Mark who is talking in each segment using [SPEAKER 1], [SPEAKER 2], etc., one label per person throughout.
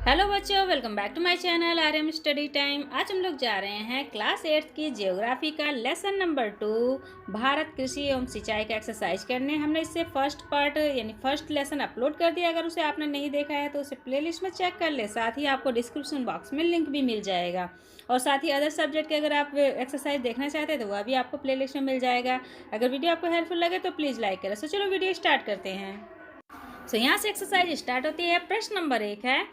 [SPEAKER 1] Hello बच्चों, welcome back to my channel RM study time. आज हम लोग जा रहे हैं क्लास 8 की ज्योग्राफी का लेसन नंबर 2 भारत कृषि एवं सिंचाई का एक्सरसाइज करने। हमने इससे फर्स्ट पार्ट यानी फर्स्ट लेसन अपलोड कर दिया। अगर उसे आपने नहीं देखा है तो उसे प्लेलिस्ट में चेक कर ले। साथ ही आपको डिस्क्रिप्शन बॉक्स में लिंक भी मिल जाएगा और साथ ही अदर सब्जेक्ट के अगर आप एक्सरसाइज देखना चाहते हैं तो वह भी आपको प्लेलिस्ट में मिल जाएगा। अगर वीडियो आपको हेल्पफुल लगे तो प्लीज़ लाइक करें। सो चलो वीडियो स्टार्ट करते हैं। यहाँ से एक्सरसाइज स्टार्ट होती है। प्रश्न नंबर 1 है,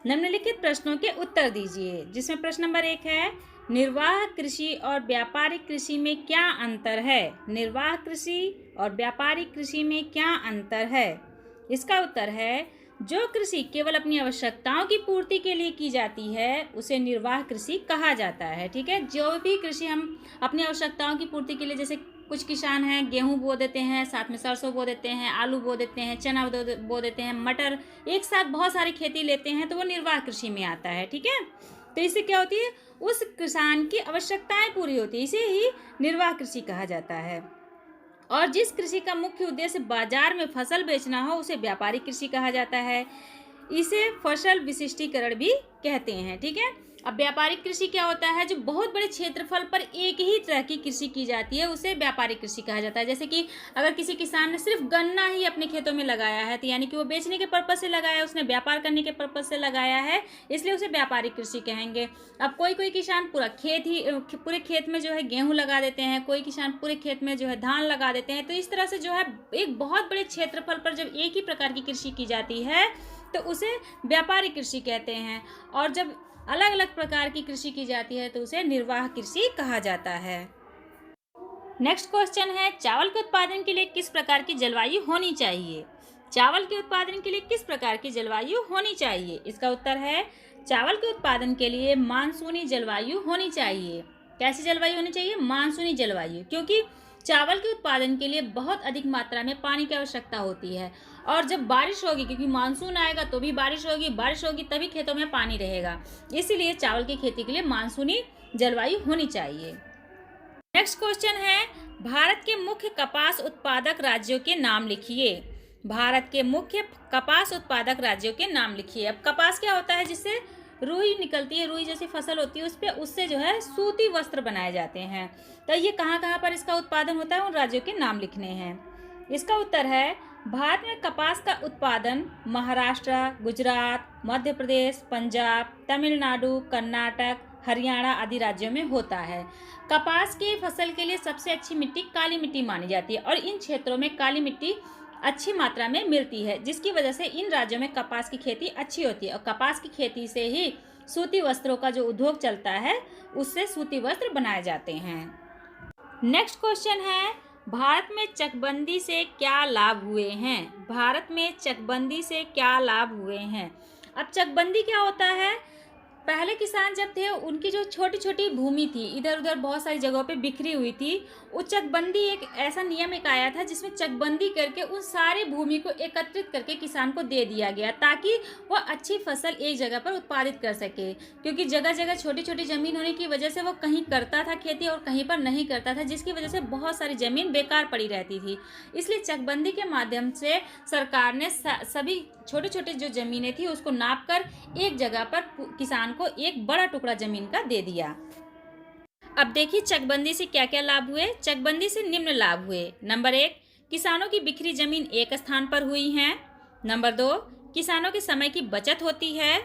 [SPEAKER 1] निम्नलिखित प्रश्नों के उत्तर दीजिए। जिसमें प्रश्न नंबर 1 है, निर्वाह कृषि और व्यापारिक कृषि में क्या अंतर है? निर्वाह कृषि और व्यापारिक कृषि में क्या अंतर है? इसका उत्तर है, जो कृषि केवल अपनी आवश्यकताओं की पूर्ति के लिए की जाती है उसे निर्वाह कृषि कहा जाता है। ठीक है, जो भी कृषि हम अपनी आवश्यकताओं की पूर्ति के लिए, जैसे कुछ किसान हैं गेहूं बो देते हैं, साथ में सरसों बो देते हैं, आलू बो देते हैं, चना बो देते हैं, मटर, एक साथ बहुत सारी खेती लेते हैं, तो वो निर्वाह कृषि में आता है। ठीक है, तो इससे क्या होती है, उस किसान की आवश्यकताएं पूरी होती है, इसे ही निर्वाह कृषि कहा जाता है। और जिस कृषि का मुख्य उद्देश्य बाजार में फसल बेचना हो उसे व्यापारिक कृषि कहा जाता है। इसे फसल विशिष्टीकरण भी कहते हैं। ठीक है, अब व्यापारिक कृषि क्या होता है, जो बहुत बड़े क्षेत्रफल पर एक ही तरह की कृषि की जाती है उसे व्यापारिक कृषि कहा जाता है। जैसे कि अगर किसी किसान ने सिर्फ गन्ना ही अपने खेतों में लगाया है तो यानी कि वो बेचने के पर्पज से लगाया है, उसने व्यापार करने के पर्पज से लगाया है, इसलिए उसे व्यापारिक कृषि कहेंगे। अब कोई किसान पूरे खेत में जो है गेहूं लगा देते हैं, कोई किसान पूरे खेत में जो है धान लगा देते हैं। तो इस तरह से जो है एक बहुत बड़े क्षेत्रफल पर जब एक ही प्रकार की कृषि की जाती है तो उसे व्यापारिक कृषि कहते हैं। और जब अलग अलग प्रकार की कृषि की जाती है तो उसे निर्वाह कृषि कहा जाता है। नेक्स्ट क्वेश्चन है, चावल के उत्पादन के लिए किस प्रकार की जलवायु होनी चाहिए? चावल के उत्पादन के लिए किस प्रकार की जलवायु होनी चाहिए? इसका उत्तर है, चावल के उत्पादन के लिए मानसूनी जलवायु होनी चाहिए। कैसी जलवायु होनी चाहिए? मानसूनी जलवायु, क्योंकि चावल के उत्पादन के लिए बहुत अधिक मात्रा में पानी की आवश्यकता होती है। और जब बारिश होगी, क्योंकि मानसून आएगा तो भी बारिश होगी तभी खेतों में पानी रहेगा, इसीलिए चावल की खेती के लिए मानसूनी जलवायु होनी चाहिए। नेक्स्ट क्वेश्चन है, भारत के मुख्य कपास उत्पादक राज्यों के नाम लिखिए। भारत के मुख्य कपास उत्पादक राज्यों के नाम लिखिए। अब कपास क्या होता है, जिससे रुई निकलती है, रुई जैसी फसल होती है, उससे जो है सूती वस्त्र बनाए जाते हैं। तो ये कहाँ कहाँ पर इसका उत्पादन होता है, उन राज्यों के नाम लिखने हैं। इसका उत्तर है, भारत में कपास का उत्पादन महाराष्ट्र, गुजरात, मध्य प्रदेश, पंजाब, तमिलनाडु, कर्नाटक, हरियाणा आदि राज्यों में होता है। कपास की फसल के लिए सबसे अच्छी मिट्टी काली मिट्टी मानी जाती है और इन क्षेत्रों में काली मिट्टी अच्छी मात्रा में मिलती है, जिसकी वजह से इन राज्यों में कपास की खेती अच्छी होती है। और कपास की खेती से ही सूती वस्त्रों का जो उद्योग चलता है, उससे सूती वस्त्र बनाए जाते हैं। नेक्स्ट क्वेश्चन है, भारत में चकबंदी से क्या लाभ हुए हैं? भारत में चकबंदी से क्या लाभ हुए हैं? अब चकबंदी क्या होता है, पहले किसान जब थे उनकी जो छोटी छोटी भूमि थी, इधर उधर बहुत सारी जगहों पे बिखरी हुई थी, वो चकबंदी एक ऐसा नियम आया था जिसमें चकबंदी करके उन सारी भूमि को एकत्रित करके किसान को दे दिया गया, ताकि वह अच्छी फसल एक जगह पर उत्पादित कर सके। क्योंकि जगह जगह छोटी छोटी जमीन होने की वजह से वो कहीं करता था खेती और कहीं पर नहीं करता था, जिसकी वजह से बहुत सारी जमीन बेकार पड़ी रहती थी। इसलिए चकबंदी के माध्यम से सरकार ने सभी छोटे छोटे जो जमीनें थी उसको नाप कर एक जगह पर किसान को एक बड़ा टुकड़ा जमीन का दे दिया। अब देखिए चकबंदी से क्या क्या लाभ हुए। चकबंदी से निम्न लाभ हुए। नंबर 1, किसानों की बिखरी जमीन एक स्थान पर हुई है। नंबर 2, किसानों के समय की बचत होती है।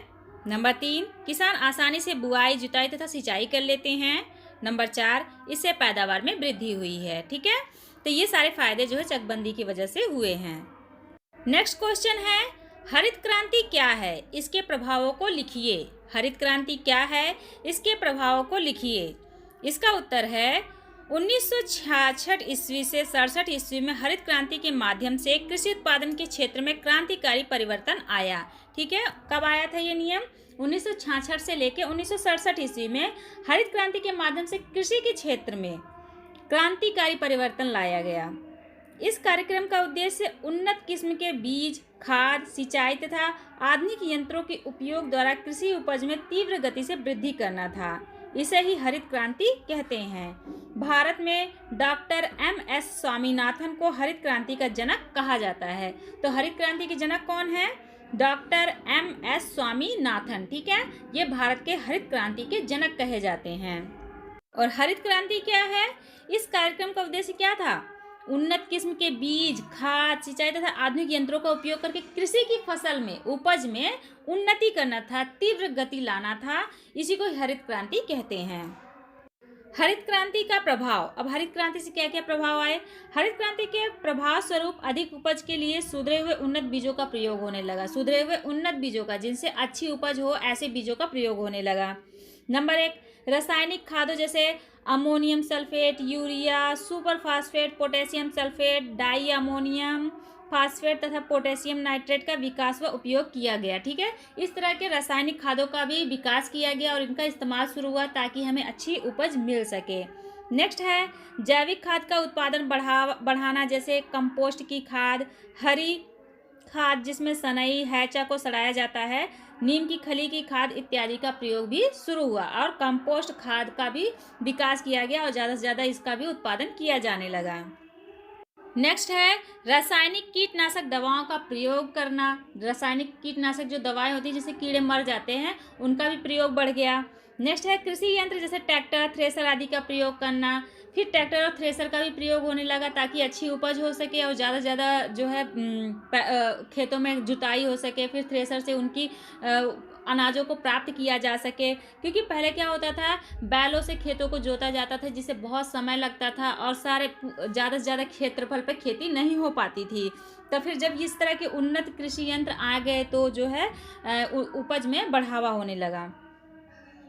[SPEAKER 1] नंबर 3, किसान आसानी से बुआई, जुताई तथा सिंचाई कर लेते हैं। नंबर 4, इससे पैदावार में वृद्धि हुई है। ठीक है, तो ये सारे फायदे जो है चकबंदी की वजह से हुए हैं। नेक्स्ट क्वेश्चन है, हरित क्रांति क्या है? इसके प्रभावों को लिखिए। हरित क्रांति क्या है? इसके प्रभावों को लिखिए। इसका उत्तर है, 1966 ईस्वी से 67 ईस्वी में हरित क्रांति के माध्यम से कृषि उत्पादन के क्षेत्र में क्रांतिकारी परिवर्तन आया। ठीक है, कब आया था ये नियम? 1966 से लेकर 1967 ईस्वी में हरित क्रांति के माध्यम से कृषि के क्षेत्र में क्रांतिकारी परिवर्तन लाया गया। इस कार्यक्रम का उद्देश्य उन्नत किस्म के बीज, खाद, सिंचाई तथा आधुनिक यंत्रों के उपयोग द्वारा कृषि उपज में तीव्र गति से वृद्धि करना था। इसे ही हरित क्रांति कहते हैं। भारत में डॉक्टर M.S. स्वामीनाथन को हरित क्रांति का जनक कहा जाता है। तो हरित क्रांति के जनक कौन है? डॉक्टर MS स्वामीनाथन, ठीक है। ये भारत के हरित क्रांति के जनक कहे जाते हैं। और हरित क्रांति क्या है? इस कार्यक्रम का उद्देश्य क्या था? उन्नत किस्म के बीज, खाद, सिंचाई तथा आधुनिक यंत्रों का उपयोग करके कृषि की फसल में, उपज में उन्नति करना था, तीव्र गति लाना था। इसी को हरित क्रांति कहते हैं। हरित क्रांति का प्रभाव। अब हरित क्रांति से क्या क्या प्रभाव आए? हरित क्रांति के प्रभाव स्वरूप अधिक उपज के लिए सुधरे हुए उन्नत बीजों का प्रयोग होने लगा। सुधरे हुए उन्नत बीजों का, जिनसे अच्छी उपज हो, ऐसे बीजों का प्रयोग होने लगा। नंबर 1, रासायनिक खादों जैसे ammonium sulphate, urea, super phosphate, potassium sulphate, di ammonium phosphate तथा पोटेशियम नाइट्रेट का विकास व उपयोग किया गया, ठीक है। इस तरह के रासायनिक खादों का भी विकास किया गया और इनका इस्तेमाल शुरू हुआ ताकि हमें अच्छी उपज मिल सके। नेक्स्ट है जैविक खाद का उत्पादन बढ़ाना, जैसे कंपोस्ट की खाद, हरी खाद जिसमें सनई, हैचा को सड़ाया जाता है, नीम की खली की खाद इत्यादि का प्रयोग भी शुरू हुआ और कंपोस्ट खाद का भी विकास किया गया और ज़्यादा से ज़्यादा इसका भी उत्पादन किया जाने लगा। नेक्स्ट है रासायनिक कीटनाशक दवाओं का प्रयोग करना। रासायनिक कीटनाशक जो दवाएं होती हैं जिससे कीड़े मर जाते हैं, उनका भी प्रयोग बढ़ गया। नेक्स्ट है कृषि यंत्र जैसे ट्रैक्टर, थ्रेसर आदि का प्रयोग करना। फिर ट्रैक्टर और थ्रेसर का भी प्रयोग होने लगा ताकि अच्छी उपज हो सके और ज़्यादा से ज़्यादा जो है खेतों में जुताई हो सके। फिर थ्रेसर से उनकी अनाजों को प्राप्त किया जा सके, क्योंकि पहले क्या होता था, बैलों से खेतों को जोता जाता था जिससे बहुत समय लगता था और सारे ज़्यादा से ज़्यादा क्षेत्रफल पर खेती नहीं हो पाती थी। तो फिर जब इस तरह के उन्नत कृषि यंत्र आ गए तो जो है उपज में बढ़ावा होने लगा।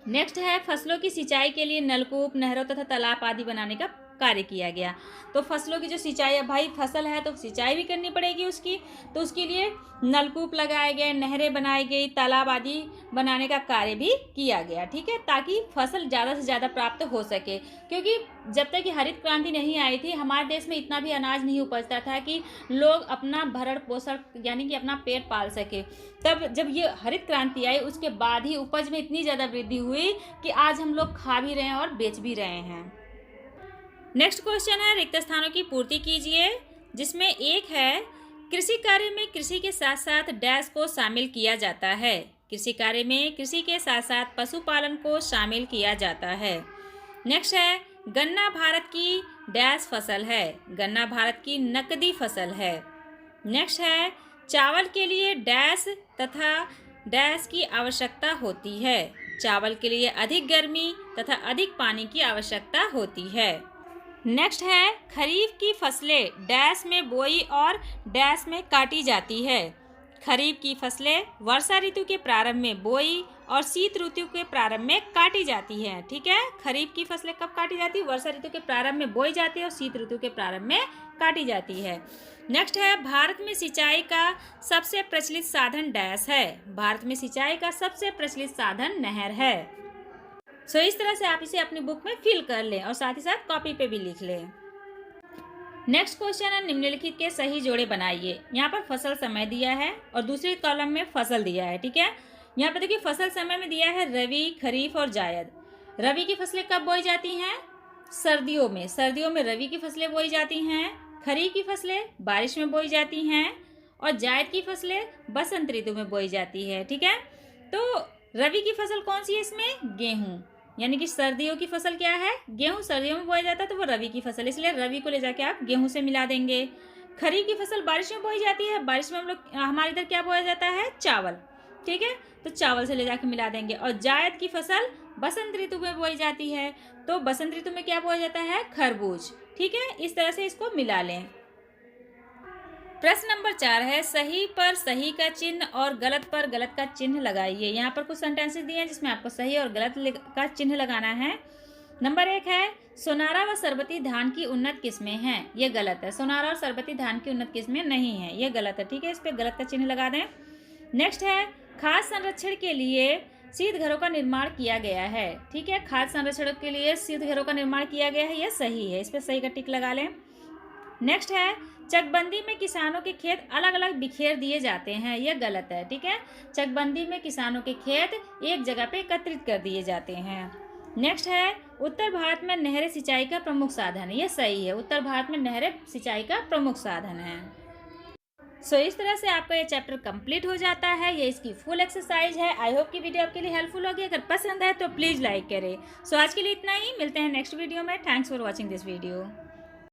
[SPEAKER 1] नेक्स्ट है फसलों की सिंचाई के लिए नलकूप, नहरों तथा तालाब आदि बनाने का कार्य किया गया। तो फसलों की जो सिंचाई, अब भाई फसल है तो सिंचाई भी करनी पड़ेगी उसकी, तो उसके लिए नलकूप लगाए गए, नहरें बनाई गई, तालाब आदि बनाने का कार्य भी किया गया, ठीक है, ताकि फसल ज़्यादा से ज़्यादा प्राप्त हो सके। क्योंकि जब तक कि हरित क्रांति नहीं आई थी, हमारे देश में इतना भी अनाज नहीं उपजता था कि लोग अपना भरण पोषण यानी कि अपना पेट पाल सके। तब जब ये हरित क्रांति आई उसके बाद ही उपज में इतनी ज़्यादा वृद्धि हुई कि आज हम लोग खा भी रहे हैं और बेच भी रहे हैं। नेक्स्ट क्वेश्चन है रिक्त स्थानों की पूर्ति कीजिए, जिसमें एक है कृषि कार्य में कृषि के साथ साथ डैश को शामिल किया जाता है। कृषि कार्य में कृषि के साथ साथ पशुपालन को शामिल किया जाता है। नेक्स्ट है गन्ना भारत की डैश फसल है। गन्ना भारत की नकदी फसल है। नेक्स्ट है चावल के लिए डैश तथा डैश की आवश्यकता होती है। चावल के लिए अधिक गर्मी तथा अधिक पानी की आवश्यकता होती है। नेक्स्ट है खरीफ की फसलें डैश में बोई और डैश में काटी जाती है। खरीफ की फसलें वर्षा ऋतु के प्रारंभ में बोई और शीत ऋतु के प्रारंभ में काटी जाती है, ठीक है। खरीफ की फसलें कब काटी जाती है? वर्षा ऋतु के प्रारंभ में बोई जाती है और शीत ऋतु के प्रारंभ में काटी जाती है। नेक्स्ट है भारत में सिंचाई का सबसे प्रचलित साधन डैश है। भारत में सिंचाई का सबसे प्रचलित साधन नहर है। सो इस तरह से आप इसे अपनी बुक में फिल कर लें और साथ ही साथ कॉपी पे भी लिख लें। नेक्स्ट क्वेश्चन है निम्नलिखित के सही जोड़े बनाइए। यहाँ पर फसल समय दिया है और दूसरे कॉलम में फसल दिया है, ठीक है। यहाँ पर देखिए फसल समय में दिया है रबी, खरीफ और जायद। रबी की फसलें कब बोई जाती हैं? सर्दियों में। सर्दियों में रबी की फसलें बोई जाती हैं। खरीफ की फसलें बारिश में बोई जाती हैं और जायद की फसलें बसंत ऋतु में बोई जाती है, ठीक है। तो रबी की फसल कौन सी है इसमें? गेहूँ, यानी कि सर्दियों की फसल क्या है? गेहूँ। सर्दियों में बोया जाता है तो वो रबी की फसल, इसलिए रबी को ले जाके आप गेहूँ से मिला देंगे। खरीफ की फसल बारिश में बोई जाती है। बारिश में हम लोग हमारे इधर क्या बोया जाता है? चावल, ठीक है, तो चावल से ले जाके मिला देंगे। और जायद की फसल बसंत ऋतु में बोई जाती है, तो बसंत ऋतु में क्या बोया जाता है? खरबूज, ठीक है। इस तरह से इसको मिला लें। प्रश्न नंबर 4 है सही पर सही का चिन्ह और गलत पर गलत का चिन्ह लगाइए। यहाँ पर कुछ सेंटेंसेस दिए हैं जिसमें आपको सही और गलत का चिन्ह लगाना है। नंबर 1 है सोनारा व सरबती धान की उन्नत किस्में हैं। ये गलत है। सोनारा और सरबती धान की उन्नत किस्में नहीं है, ये गलत है, ठीक है। इस पर गलत का चिन्ह लगा दें। नेक्स्ट है खाद्य संरक्षण के लिए शीत घरों का निर्माण किया गया है, ठीक है। खाद्य संरक्षण के लिए शीत घरों का निर्माण किया गया है, यह सही है, इस पर सही का टिक लगा लें। नेक्स्ट है चकबंदी में किसानों के खेत अलग अलग बिखेर दिए जाते हैं, यह गलत है, ठीक है। चकबंदी में किसानों के खेत एक जगह पे एकत्रित कर दिए जाते हैं। नेक्स्ट है उत्तर भारत में नहरें सिंचाई का प्रमुख साधन है, यह सही है। उत्तर भारत में नहरें सिंचाई का प्रमुख साधन है। सो इस तरह से आपका ये चैप्टर कंप्लीट हो जाता है। ये इसकी फुल एक्सरसाइज है। आई होप कि वीडियो आपके लिए हेल्पफुल होगी। अगर पसंद है तो प्लीज़ लाइक करें। सो आज के लिए इतना ही, मिलते हैं नेक्स्ट वीडियो में। Thanks for watching this video.